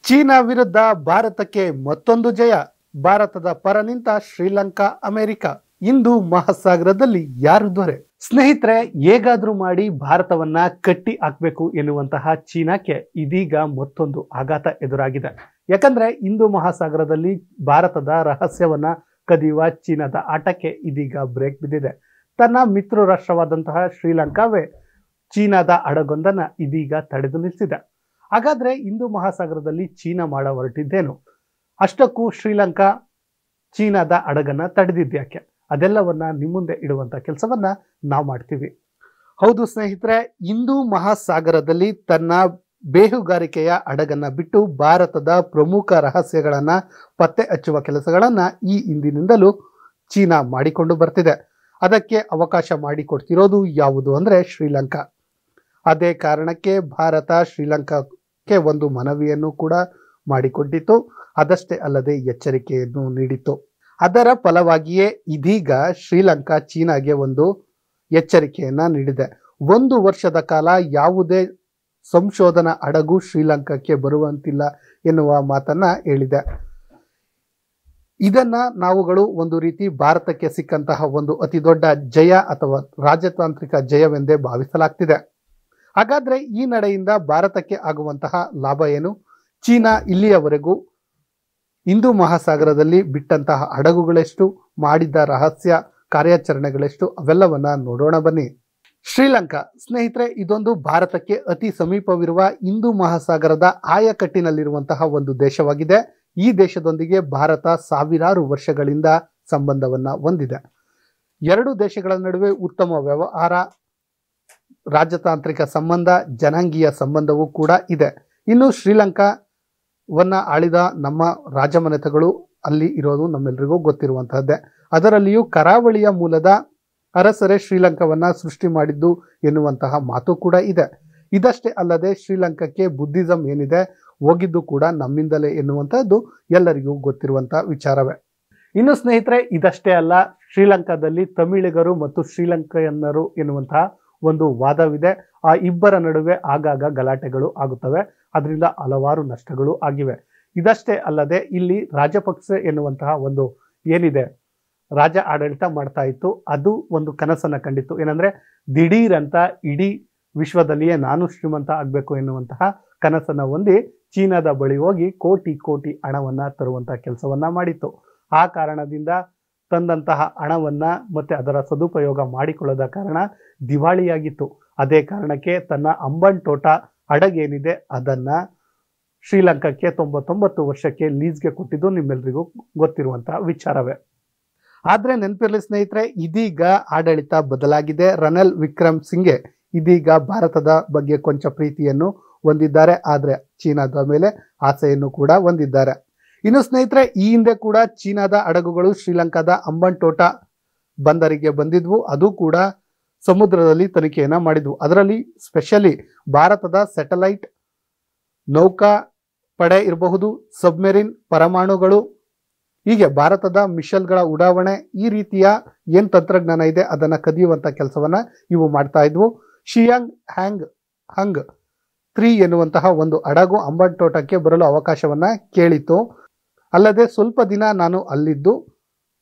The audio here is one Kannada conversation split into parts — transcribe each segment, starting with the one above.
ಚೀನಾ ವಿರುದ್ಧ ಭಾರತಕ್ಕೆ ಮತ್ತೊಂದು ಜಯ. ಭಾರತದ ಪರ ನಿಂತ ಶ್ರೀಲಂಕಾ, ಅಮೆರಿಕ. ಇಂದು ಮಹಾಸಾಗರದಲ್ಲಿ ಯಾರು ದೊರೆ? ಸ್ನೇಹಿತರೆ, ಹೇಗಾದ್ರೂ ಮಾಡಿ ಭಾರತವನ್ನ ಕಟ್ಟಿ ಹಾಕ್ಬೇಕು ಎನ್ನುವಂತಹ ಚೀನಾಕ್ಕೆ ಇದೀಗ ಮತ್ತೊಂದು ಆಘಾತ ಎದುರಾಗಿದೆ. ಯಾಕಂದ್ರೆ ಇಂದು ಮಹಾಸಾಗರದಲ್ಲಿ ಭಾರತದ ರಹಸ್ಯವನ್ನ ಕದಿಯುವ ಚೀನಾದ ಆಟಕ್ಕೆ ಇದೀಗ ಬ್ರೇಕ್ ಬಿದ್ದಿದೆ. ತನ್ನ ಮಿತ್ರ ರಾಷ್ಟ್ರವಾದಂತಹ ಶ್ರೀಲಂಕಾವೇ ಚೀನಾದ ಹಡಗೊಂದನ್ನ ಇದೀಗ ತಡೆದು ನಿಲ್ಲಿಸಿದೆ. ಹಾಗಾದ್ರೆ ಇಂದು ಮಹಾಸಾಗರದಲ್ಲಿ ಚೀನಾ ಮಾಡ ಹೊರಟಿದ್ದೇನು? ಅಷ್ಟಕ್ಕೂ ಶ್ರೀಲಂಕಾ ಚೀನಾದ ಹಡಗನ್ನ ತಡೆದಿದ್ಯಾಕೆ? ಅದೆಲ್ಲವನ್ನ ನಿಮ್ಮ ಮುಂದೆ ಇಡುವಂತ ಕೆಲಸವನ್ನ ನಾವು ಮಾಡ್ತೀವಿ. ಹೌದು ಸ್ನೇಹಿತರೆ, ಇಂದು ಮಹಾಸಾಗರದಲ್ಲಿ ತನ್ನ ಬೇಹುಗಾರಿಕೆಯ ಹಡಗನ್ನ ಬಿಟ್ಟು ಭಾರತದ ಪ್ರಮುಖ ರಹಸ್ಯಗಳನ್ನ ಪತ್ತೆ ಹಚ್ಚುವ ಕೆಲಸಗಳನ್ನ ಈ ಹಿಂದಿನಿಂದಲೂ ಚೀನಾ ಮಾಡಿಕೊಂಡು ಬರ್ತಿದೆ. ಅದಕ್ಕೆ ಅವಕಾಶ ಮಾಡಿಕೊಡ್ತಿರೋದು ಯಾವುದು ಅಂದ್ರೆ ಶ್ರೀಲಂಕಾ. ಅದೇ ಕಾರಣಕ್ಕೆ ಭಾರತ ಶ್ರೀಲಂಕಾಕ್ಕೆ ಒಂದು ಮನವಿಯನ್ನು ಕೂಡ ಮಾಡಿಕೊಟ್ಟಿತ್ತು. ಅದಷ್ಟೇ ಅಲ್ಲದೆ ಎಚ್ಚರಿಕೆಯನ್ನು ನೀಡಿತ್ತು. ಅದರ ಫಲವಾಗಿಯೇ ಇದೀಗ ಶ್ರೀಲಂಕಾ ಚೀನಾಗೆ ಒಂದು ಎಚ್ಚರಿಕೆಯನ್ನ ನೀಡಿದೆ. 1 ವರ್ಷದ ಕಾಲ ಯಾವುದೇ ಸಂಶೋಧನಾ ಹಡಗು ಶ್ರೀಲಂಕಾಕ್ಕೆ ಬರುವಂತಿಲ್ಲ ಎನ್ನುವ ಮಾತನ್ನ ಹೇಳಿದೆ. ಇದನ್ನ ನಾವುಗಳು ಒಂದು ರೀತಿ ಭಾರತಕ್ಕೆ ಸಿಕ್ಕಂತಹ ಒಂದು ಅತಿ ದೊಡ್ಡ ಜಯ ಅಥವಾ ರಾಜತಾಂತ್ರಿಕ ಜಯವೆಂದೇ ಭಾವಿಸಲಾಗ್ತಿದೆ. ಹಾಗಾದ್ರೆ ಈ ನಡೆಯಿಂದ ಭಾರತಕ್ಕೆ ಆಗುವಂತಹ ಲಾಭ ಏನು? ಚೀನಾ ಇಲ್ಲಿಯವರೆಗೂ ಹಿಂದೂ ಮಹಾಸಾಗರದಲ್ಲಿ ಬಿಟ್ಟಂತಹ ಹಡಗುಗಳೆಷ್ಟು, ಮಾಡಿದ್ದ ರಹಸ್ಯ ಕಾರ್ಯಾಚರಣೆಗಳೆಷ್ಟು, ಅವೆಲ್ಲವನ್ನ ನೋಡೋಣ ಬನ್ನಿ. ಶ್ರೀಲಂಕಾ ಸ್ನೇಹಿತರೆ, ಇದೊಂದು ಭಾರತಕ್ಕೆ ಅತಿ ಸಮೀಪವಿರುವ ಹಿಂದೂ ಮಹಾಸಾಗರದ ಆಯಕಟ್ಟಿನಲ್ಲಿರುವಂತಹ ಒಂದು ದೇಶವಾಗಿದೆ. ಈ ದೇಶದೊಂದಿಗೆ ಭಾರತ ಸಾವಿರಾರು ವರ್ಷಗಳಿಂದ ಸಂಬಂಧವನ್ನ ಹೊಂದಿದೆ. ಎರಡು ದೇಶಗಳ ನಡುವೆ ಉತ್ತಮ ವ್ಯವಹಾರ, ರಾಜತಾಂತ್ರಿಕ ಸಂಬಂಧ, ಜನಾಂಗೀಯ ಸಂಬಂಧವೂ ಕೂಡ ಇದೆ. ಇನ್ನು ಶ್ರೀಲಂಕಾವನ್ನ ಆಳಿದ ನಮ್ಮ ರಾಜಮನೆತಗಳು ಅಲ್ಲಿ ಇರೋದು ನಮ್ಮೆಲ್ಲರಿಗೂ ಗೊತ್ತಿರುವಂತಹದ್ದೇ. ಅದರಲ್ಲಿಯೂ ಕರಾವಳಿಯ ಮೂಲದ ಅರಸರೇ ಶ್ರೀಲಂಕಾವನ್ನ ಸೃಷ್ಟಿ ಮಾಡಿದ್ದು ಎನ್ನುವಂತಹ ಮಾತು ಕೂಡ ಇದೆ. ಇದಷ್ಟೇ ಅಲ್ಲದೆ ಶ್ರೀಲಂಕಾಕ್ಕೆ ಬುದ್ಧಿಸಂ ಏನಿದೆ ಹೋಗಿದ್ದು ಕೂಡ ನಮ್ಮಿಂದಲೇ ಎನ್ನುವಂತಹದ್ದು ಎಲ್ಲರಿಗೂ ಗೊತ್ತಿರುವಂತಹ ವಿಚಾರವೇ. ಇನ್ನು ಸ್ನೇಹಿತರೆ, ಇದಷ್ಟೇ ಅಲ್ಲ, ಶ್ರೀಲಂಕಾದಲ್ಲಿ ತಮಿಳಿಗರು ಮತ್ತು ಶ್ರೀಲಂಕಾಯನ್ನರು ಎನ್ನುವಂತಹ ಒಂದು ವಾದವಿದೆ. ಆ ಇಬ್ಬರ ನಡುವೆ ಆಗಾಗ ಗಲಾಟೆಗಳು ಆಗುತ್ತವೆ. ಅದರಿಂದ ಹಲವಾರು ನಷ್ಟಗಳು ಆಗಿವೆ. ಇದಷ್ಟೇ ಅಲ್ಲದೆ ಇಲ್ಲಿ ರಾಜಪಕ್ಸೆ ಎನ್ನುವಂತಹ ಒಂದು ಏನಿದೆ ರಾಜ ಆಡಳಿತ ಮಾಡ್ತಾ ಇತ್ತು, ಅದು ಒಂದು ಕನಸನ್ನ ಕಂಡಿತ್ತು. ಏನಂದ್ರೆ ದಿಢೀರಂತ ಇಡೀ ವಿಶ್ವದಲ್ಲಿಯೇ ನಾನು ಶ್ರೀಮಂತ ಆಗ್ಬೇಕು ಎನ್ನುವಂತಹ ಕನಸನ್ನ ಹೊಂದಿ ಚೀನಾದ ಬಳಿ ಹೋಗಿ ಕೋಟಿ ಕೋಟಿ ಹಣವನ್ನ ತರುವಂತಹ ಕೆಲಸವನ್ನ ಮಾಡಿತ್ತು. ಆ ಕಾರಣದಿಂದ ತಂದಂತಹ ಹಣವನ್ನ ಮತ್ತೆ ಅದರ ಸದುಪಯೋಗ ಮಾಡಿಕೊಳ್ಳದ ಕಾರಣ ದಿವಾಳಿಯಾಗಿತ್ತು. ಅದೇ ಕಾರಣಕ್ಕೆ ತನ್ನ ಅಂಬನ್ಟೋಟ ಹಡಗೇನಿದೆ ಅದನ್ನ ಶ್ರೀಲಂಕಾಕ್ಕೆ 99 ವರ್ಷಕ್ಕೆ ಲೀಸ್ಗೆ ಕೊಟ್ಟಿದ್ದು ನಿಮ್ಮೆಲ್ರಿಗೂ ಗೊತ್ತಿರುವಂತಹ ವಿಚಾರವೇ. ಆದ್ರೆ ನೆನಪಿರ್ಲಿ ಸ್ನೇಹಿತರೆ, ಇದೀಗ ಆಡಳಿತ ಬದಲಾಗಿದೆ. ರನಿಲ್ ವಿಕ್ರಮಸಿಂಘೆ ಇದೀಗ ಭಾರತದ ಬಗ್ಗೆ ಕೊಂಚ ಪ್ರೀತಿಯನ್ನು ಹೊಂದಿದ್ದಾರೆ. ಆದ್ರೆ ಚೀನಾದ ಮೇಲೆ ಆಸೆಯನ್ನು ಕೂಡ ಹೊಂದಿದ್ದಾರೆ. ಇನ್ನು ಸ್ನೇಹಿತರೆ, ಈ ಹಿಂದೆ ಕೂಡ ಚೀನಾದ ಹಡಗುಗಳು ಶ್ರೀಲಂಕಾದ ಅಂಬನ್ಟೋಟ ಬಂದರಿಗೆ ಬಂದಿದ್ವು. ಅದು ಕೂಡ ಸಮುದ್ರದಲ್ಲಿ ತನಿಖೆಯನ್ನ ಮಾಡಿದ್ವು. ಅದರಲ್ಲಿ ಸ್ಪೆಷಲಿ ಭಾರತದ ಸ್ಯಾಟಲೈಟ್ ನೌಕಾ ಪಡೆ ಇರಬಹುದು, ಸಬ್ಮೆರಿನ್, ಪರಮಾಣುಗಳು, ಹೀಗೆ ಭಾರತದ ಮಿಷಲ್ಗಳ ಉಡಾವಣೆ, ಈ ರೀತಿಯ ಏನ್ ತಂತ್ರಜ್ಞಾನ ಇದೆ ಅದನ್ನ ಕದಿಯುವಂತ ಕೆಲಸವನ್ನ ಇವು ಮಾಡ್ತಾ ಇದ್ವು. ಶಿಯಾಂಗ್ ಹಂಗ್ 3 ಎನ್ನುವಂತಹ ಒಂದು ಹಡಗು ಅಂಬನ್ಟೋಟಕ್ಕೆ ಬರಲು ಅವಕಾಶವನ್ನ ಕೇಳಿತು. ಅಲ್ಲದೆ ಸ್ವಲ್ಪ ದಿನ ನಾನು ಅಲ್ಲಿದ್ದು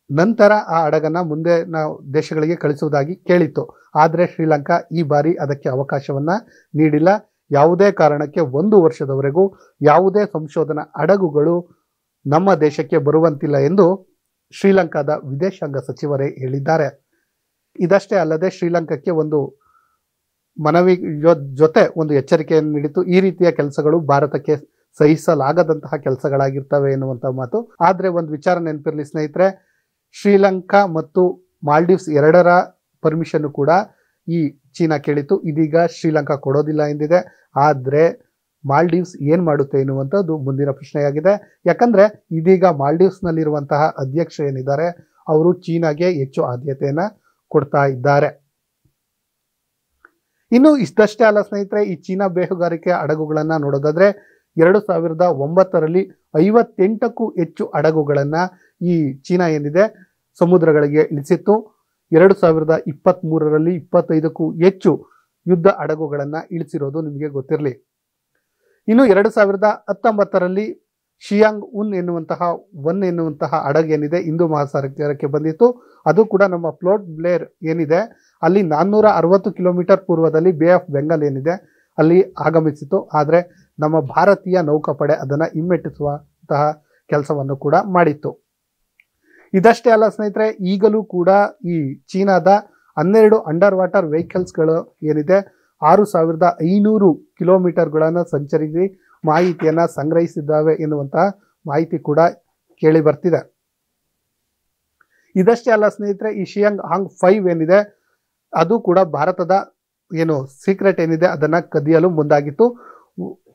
ನಂತರ ಆ ಹಡಗನ್ನ ಮುಂದೆ ನಾವು ದೇಶಗಳಿಗೆ ಕಳಿಸುವುದಾಗಿ ಕೇಳಿತ್ತು. ಆದ್ರೆ ಶ್ರೀಲಂಕಾ ಈ ಬಾರಿ ಅದಕ್ಕೆ ಅವಕಾಶವನ್ನ ನೀಡಿಲ್ಲ. ಯಾವುದೇ ಕಾರಣಕ್ಕೆ 1 ವರ್ಷದವರೆಗೂ ಯಾವುದೇ ಸಂಶೋಧನಾ ಹಡಗುಗಳು ನಮ್ಮ ದೇಶಕ್ಕೆ ಬರುವಂತಿಲ್ಲ ಎಂದು ಶ್ರೀಲಂಕಾದ ವಿದೇಶಾಂಗ ಸಚಿವರೇ ಹೇಳಿದ್ದಾರೆ. ಇದಷ್ಟೇ ಅಲ್ಲದೆ ಶ್ರೀಲಂಕಾಕ್ಕೆ ಒಂದು ಮನವಿ ಜೊತೆ ಒಂದು ಎಚ್ಚರಿಕೆಯನ್ನು ನೀಡಿತು. ಈ ರೀತಿಯ ಕೆಲಸಗಳು ಭಾರತಕ್ಕೆ ಸಹಿಸಲಾಗದಂತಹ ಕೆಲಸಗಳಾಗಿರ್ತವೆ ಎನ್ನುವಂತಹ ಮಾತು. ಆದ್ರೆ ಒಂದು ವಿಚಾರ ನೆನಪಿರ್ಲಿ ಸ್ನೇಹಿತರೆ, ಶ್ರೀಲಂಕಾ ಮತ್ತು ಮಾಲ್ಡೀವ್ಸ್ ಎರಡರ ಪರ್ಮಿಷನ್ ಕೂಡ ಈ ಚೀನಾ ಕೇಳಿತು. ಇದೀಗ ಶ್ರೀಲಂಕಾ ಕೊಡೋದಿಲ್ಲ ಎಂದಿದೆ. ಆದ್ರೆ ಮಾಲ್ಡೀವ್ಸ್ ಏನ್ ಮಾಡುತ್ತೆ ಎನ್ನುವಂಥದ್ದು ಮುಂದಿನ ಪ್ರಶ್ನೆಯಾಗಿದೆ. ಯಾಕಂದ್ರೆ ಇದೀಗ ಮಾಲ್ಡೀವ್ಸ್ ನಲ್ಲಿರುವಂತಹ ಅಧ್ಯಕ್ಷ ಏನಿದ್ದಾರೆ ಅವರು ಚೀನಾಗೆ ಹೆಚ್ಚು ಆದ್ಯತೆಯನ್ನ ಕೊಡ್ತಾ ಇದ್ದಾರೆ. ಇನ್ನು ಇಷ್ಟಷ್ಟೇ ಅಲ್ಲ ಸ್ನೇಹಿತರೆ, ಈ ಚೀನಾ ಬೇಹುಗಾರಿಕೆ ಹಡಗುಗಳನ್ನ ನೋಡೋದಾದ್ರೆ 2009ರಲ್ಲಿ 58ಕ್ಕೂ ಹೆಚ್ಚು ಹಡಗುಗಳನ್ನ ಈ ಚೀನಾ ಏನಿದೆ ಸಮುದ್ರಗಳಿಗೆ ಇಳಿಸಿತ್ತು. 2023ರಲ್ಲಿ 25ಕ್ಕೂ ಹೆಚ್ಚು ಯುದ್ಧ ಹಡಗುಗಳನ್ನ ಇಳಿಸಿರೋದು ನಿಮಗೆ ಗೊತ್ತಿರಲಿ. ಇನ್ನು 2019ರಲ್ಲಿ ಶಿಯಾಂಗ್ ಒನ್ ಎನ್ನುವಂತಹ ಹಡಗೇನಿದೆ ಹಿಂದೂ ಮಹಾಸಾಗರಕ್ಕೆ ಬಂದಿತ್ತು. ಅದು ಕೂಡ ನಮ್ಮ ಪೋರ್ಟ್ ಬ್ಲೇರ್ ಏನಿದೆ ಅಲ್ಲಿ 460 ಕಿಲೋಮೀಟರ್ ಪೂರ್ವದಲ್ಲಿ ಬೇ ಆಫ್ ಬೆಂಗಾಲ್ ಏನಿದೆ ಅಲ್ಲಿ ಆಗಮಿಸಿತು. ಆದರೆ ನಮ್ಮ ಭಾರತೀಯ ನೌಕಾಪಡೆ ಅದನ್ನು ಹಿಮ್ಮೆಟ್ಟಿಸುವಂತಹ ಕೆಲಸವನ್ನು ಕೂಡ ಮಾಡಿತ್ತು. ಇದಷ್ಟೇ ಅಲ್ಲ ಸ್ನೇಹಿತರೆ, ಈಗಲೂ ಕೂಡ ಈ ಚೀನಾದ 12 ಅಂಡರ್ ವಾಟರ್ ವೆಹಿಕಲ್ಸ್ಗಳು ಏನಿದೆ 6500 ಕಿಲೋಮೀಟರ್ಗಳನ್ನು ಸಂಚರಿಸಿ ಮಾಹಿತಿಯನ್ನು ಸಂಗ್ರಹಿಸಿದ್ದಾವೆ ಎನ್ನುವಂತಹ ಮಾಹಿತಿ ಕೂಡ ಕೇಳಿ ಬರ್ತಿದೆ. ಇದಷ್ಟೇ ಅಲ್ಲ ಸ್ನೇಹಿತರೆ, ಈ ಶಿಯಾಂಗ್ ಹಾಂಗ್ 5 ಏನಿದೆ ಅದು ಕೂಡ ಭಾರತದ ಸೀಕ್ರೆಟ್ ಏನಿದೆ ಅದನ್ನು ಕದಿಯಲು ಮುಂದಾಗಿತ್ತು.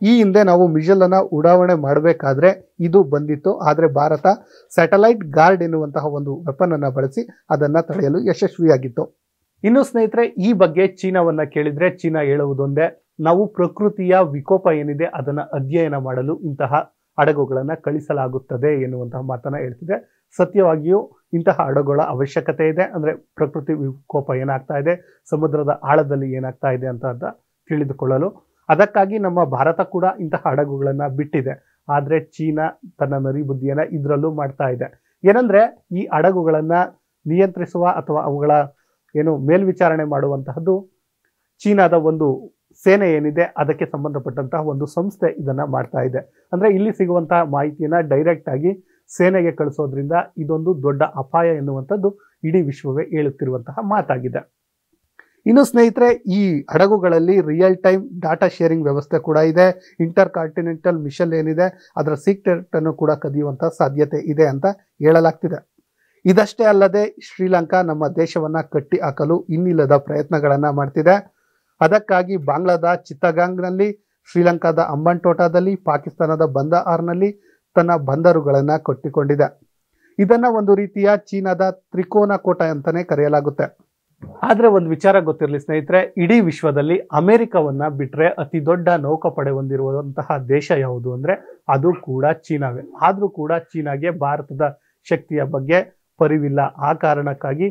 ಈ ಹಿಂದೆ ನಾವು ಮಿಸೈಲ್ ಅನ್ನು ಉಡಾವಣೆ ಮಾಡಬೇಕಾದ್ರೆ ಇದು ಬಂದಿತ್ತು. ಆದರೆ ಭಾರತ ಸ್ಯಾಟಲೈಟ್ ಗಾರ್ಡ್ ಎನ್ನುವಂತಹ ಒಂದು ವೆಪನ್ ಅನ್ನು ಬಳಸಿ ಅದನ್ನು ತಡೆಯಲು ಯಶಸ್ವಿಯಾಗಿತ್ತು. ಇನ್ನು ಸ್ನೇಹಿತರೆ, ಈ ಬಗ್ಗೆ ಚೀನಾವನ್ನ ಕೇಳಿದ್ರೆ ಚೀನಾ ಹೇಳುವುದೊಂದೇ, ನಾವು ಪ್ರಕೃತಿಯ ವಿಕೋಪ ಏನಿದೆ ಅದನ್ನು ಅಧ್ಯಯನ ಮಾಡಲು ಇಂತಹ ಹಡಗುಗಳನ್ನು ಕಳಿಸಲಾಗುತ್ತದೆ ಎನ್ನುವಂತಹ ಮಾತನ್ನ ಹೇಳ್ತಿದೆ. ಸತ್ಯವಾಗಿಯೂ ಇಂತಹ ಹಡಗುಗಳ ಅವಶ್ಯಕತೆ ಇದೆ. ಅಂದರೆ ಪ್ರಕೃತಿ ವಿಕೋಪ ಏನಾಗ್ತಾ ಇದೆ, ಸಮುದ್ರದ ಆಳದಲ್ಲಿ ಏನಾಗ್ತಾ ಇದೆ ಅಂತ ತಿಳಿದುಕೊಳ್ಳಲು. ಅದಕ್ಕಾಗಿ ನಮ್ಮ ಭಾರತ ಕೂಡ ಇಂತಹ ಹಡಗುಗಳನ್ನು ಬಿಟ್ಟಿದೆ. ಆದರೆ ಚೀನಾ ತನ್ನ ನರಿ ಬುದ್ಧಿಯನ್ನು ಇದರಲ್ಲೂ ಮಾಡ್ತಾ ಇದೆ. ಏನಂದ್ರೆ ಈ ಹಡಗುಗಳನ್ನು ನಿಯಂತ್ರಿಸುವ ಅಥವಾ ಅವುಗಳ ಮೇಲ್ವಿಚಾರಣೆ ಮಾಡುವಂತಹದ್ದು ಚೀನಾದ ಒಂದು ಸೇನೆ ಏನಿದೆ ಅದಕ್ಕೆ ಸಂಬಂಧಪಟ್ಟಂತಹ ಒಂದು ಸಂಸ್ಥೆ ಇದನ್ನ ಮಾಡ್ತಾ ಇದೆ. ಅಂದ್ರೆ ಇಲ್ಲಿ ಸಿಗುವಂತಹ ಮಾಹಿತಿಯನ್ನ ಡೈರೆಕ್ಟ್ ಆಗಿ ಸೇನೆಗೆ ಕಳಿಸೋದ್ರಿಂದ ಇದೊಂದು ದೊಡ್ಡ ಅಪಾಯ ಎನ್ನುವಂಥದ್ದು ಇಡೀ ವಿಶ್ವವೇ ಹೇಳುತ್ತಿರುವಂತಹ ಮಾತಾಗಿದೆ. ಇನ್ನು ಸ್ನೇಹಿತರೆ, ಈ ಹಡಗುಗಳಲ್ಲಿ ರಿಯಲ್ ಟೈಮ್ ಡಾಟಾ ಶೇರಿಂಗ್ ವ್ಯವಸ್ಥೆ ಕೂಡ ಇದೆ. ಇಂಟರ್ ಕಾಂಟಿನೆಂಟಲ್ ಮಿಷನ್ ಏನಿದೆ ಅದರ ಸೀಕ್ರೆಟ್ ಅನ್ನು ಕೂಡ ಕದಿಯುವಂತಹ ಸಾಧ್ಯತೆ ಇದೆ ಅಂತ ಹೇಳಲಾಗ್ತಿದೆ. ಇದಷ್ಟೇ ಅಲ್ಲದೆ ಶ್ರೀಲಂಕಾ ನಮ್ಮ ದೇಶವನ್ನ ಕಟ್ಟಿ ಹಾಕಲು ಇನ್ನಿಲ್ಲದ ಪ್ರಯತ್ನಗಳನ್ನ ಮಾಡ್ತಿದೆ. ಅದಕ್ಕಾಗಿ ಬಾಂಗ್ಲಾದ ಚಿತ್ತಗಾಂಗ್ನಲ್ಲಿ, ಶ್ರೀಲಂಕಾದ ಅಂಬನ್ಟೋಟಾದಲ್ಲಿ, ಪಾಕಿಸ್ತಾನದ ಬಂದಹಾರ್ನಲ್ಲಿ ತನ್ನ ಬಂದರುಗಳನ್ನ ಕಟ್ಟಿಕೊಂಡಿದೆ. ಇದನ್ನ ಒಂದು ರೀತಿಯ ಚೀನಾದ ತ್ರಿಕೋನ ಕೋಟ ಅಂತಾನೆ ಕರೆಯಲಾಗುತ್ತೆ. ಆದ್ರೆ ಒಂದು ವಿಚಾರ ಗೊತ್ತಿರಲಿ ಸ್ನೇಹಿತರೆ, ಇಡೀ ವಿಶ್ವದಲ್ಲಿ ಅಮೆರಿಕವನ್ನ ಬಿಟ್ರೆ ಅತಿ ದೊಡ್ಡ ನೌಕಾಪಡೆ ಹೊಂದಿರುವಂತಹ ದೇಶ ಯಾವುದು ಅಂದ್ರೆ ಅದು ಕೂಡ ಚೀನಾವೇ. ಆದ್ರೂ ಕೂಡ ಚೀನಾಗೆ ಭಾರತದ ಶಕ್ತಿಯ ಬಗ್ಗೆ ಪರಿವಿಲ್ಲ. ಆ ಕಾರಣಕ್ಕಾಗಿ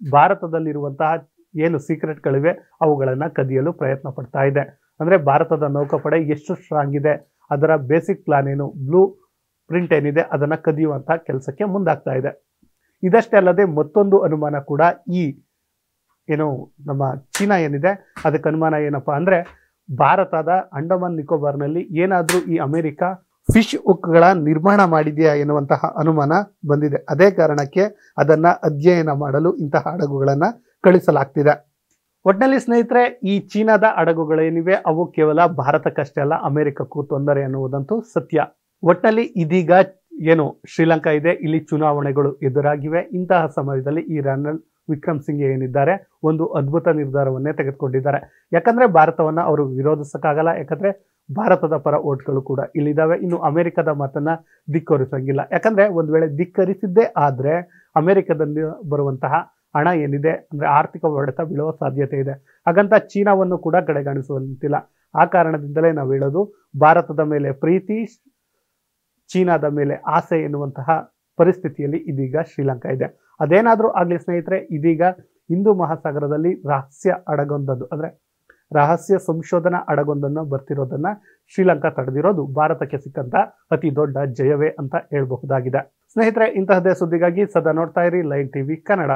ಭಾರತದಲ್ಲಿರುವಂತಹ ಏನು ಸೀಕ್ರೆಟ್ಗಳಿವೆ ಅವುಗಳನ್ನ ಕದಿಯಲು ಪ್ರಯತ್ನ ಪಡ್ತಾ ಇದೆ. ಅಂದ್ರೆ ಭಾರತದ ನೌಕಾಪಡೆ ಎಷ್ಟು ಸ್ಟ್ರಾಂಗ್ ಇದೆ, ಅದರ ಬೇಸಿಕ್ ಪ್ಲಾನ್ ಏನು, ಬ್ಲೂ ಪ್ರಿಂಟ್ ಏನಿದೆ ಅದನ್ನ ಕದಿಯುವಂತಹ ಕೆಲಸಕ್ಕೆ ಮುಂದಾಗ್ತಾ ಇದೆ. ಇದಷ್ಟೇ ಅಲ್ಲದೆ ಮತ್ತೊಂದು ಅನುಮಾನ ಕೂಡ ಈ ನಮ್ಮ ಚೀನಾ ಏನಿದೆ ಅದಕ್ಕೆ ಅನುಮಾನ ಏನಪ್ಪಾ ಅಂದ್ರೆ ಭಾರತದ ಅಂಡಮಾನ್ ನಿಕೋಬಾರ್ನಲ್ಲಿ ಏನಾದ್ರೂ ಈ ಅಮೆರಿಕ ಫಿಶ್ ಹುಕ್ಗಳ ನಿರ್ಮಾಣ ಮಾಡಿದೆಯಾ ಎನ್ನುವಂತಹ ಅನುಮಾನ ಬಂದಿದೆ. ಅದೇ ಕಾರಣಕ್ಕೆ ಅದನ್ನ ಅಧ್ಯಯನ ಮಾಡಲು ಇಂತಹ ಹಡಗುಗಳನ್ನ ಕಳಿಸಲಾಗ್ತಿದೆ. ಒಟ್ಟಿನಲ್ಲಿ ಸ್ನೇಹಿತರೆ, ಈ ಚೀನಾದ ಹಡಗುಗಳೇನಿವೆ ಅವು ಕೇವಲ ಭಾರತಕ್ಕಷ್ಟೇ ಅಲ್ಲ ಅಮೆರಿಕಕ್ಕೂ ತೊಂದರೆ ಅನ್ನುವುದಂತೂ ಸತ್ಯ. ಒಟ್ಟಿನಲ್ಲಿ ಇದೀಗ ಶ್ರೀಲಂಕಾ ಇದೆ, ಇಲ್ಲಿ ಚುನಾವಣೆಗಳು ಎದುರಾಗಿವೆ. ಇಂತಹ ಸಮಯದಲ್ಲಿ ಈ ರನಿಲ್ ವಿಕ್ರಮ್ ಸಿಂಘೆ ಏನಿದ್ದಾರೆ ಒಂದು ಅದ್ಭುತ ನಿರ್ಧಾರವನ್ನೇ ತೆಗೆದುಕೊಂಡಿದ್ದಾರೆ. ಯಾಕಂದ್ರೆ ಭಾರತವನ್ನ ಅವರು ವಿರೋಧಿಸಕ್ಕಾಗಲ್ಲ. ಯಾಕಂದ್ರೆ ಭಾರತದ ಪರ ಓಟ್ಗಳು ಕೂಡ ಇಲ್ಲಿದ್ದಾವೆ. ಇನ್ನು ಅಮೆರಿಕದ ಮಾತನ್ನ ಧಿಕ್ಕರಿಸಂಗಿಲ್ಲ. ಯಾಕಂದ್ರೆ ಒಂದ್ ವೇಳೆ ಧಿಕ್ಕರಿಸಿದ್ದೇ ಆದ್ರೆ ಅಮೆರಿಕದಲ್ಲಿ ಬರುವಂತಹ ಹಣ ಏನಿದೆ ಅಂದ್ರೆ ಆರ್ಥಿಕ ಹೊಡೆತ ಬೀಳುವ ಸಾಧ್ಯತೆ ಇದೆ. ಹಾಗಂತ ಚೀನಾವನ್ನು ಕೂಡ ಕಡೆಗಣಿಸುವಂತಿಲ್ಲ. ಆ ಕಾರಣದಿಂದಲೇ ನಾವು ಹೇಳೋದು ಭಾರತದ ಮೇಲೆ ಪ್ರೀತಿ, ಚೀನಾದ ಮೇಲೆ ಆಸೆ ಎನ್ನುವಂತಹ ಪರಿಸ್ಥಿತಿಯಲ್ಲಿ ಇದೀಗ ಶ್ರೀಲಂಕಾ ಇದೆ. ಅದೇನಾದ್ರೂ ಆಗ್ಲಿ ಸ್ನೇಹಿತರೆ, ಇದೀಗ ಹಿಂದೂ ಮಹಾಸಾಗರದಲ್ಲಿ ರಹಸ್ಯ ಸಂಶೋಧನಾ ಹಡಗೊಂದನ್ನು ಬರ್ತಿರೋದನ್ನ ಶ್ರೀಲಂಕಾ ತಡೆದಿರೋದು ಭಾರತಕ್ಕೆ ಸಿಕ್ಕಂತ ಅತಿ ದೊಡ್ಡ ಜಯವೇ ಅಂತ ಹೇಳ್ಬಹುದಾಗಿದೆ. ಸ್ನೇಹಿತರೆ, ಇಂತಹದೇ ಸುದ್ದಿಗಾಗಿ ಸದಾ ನೋಡ್ತಾ ಇರಿ ಲೈನ್ ಟಿವಿ ಕನ್ನಡ.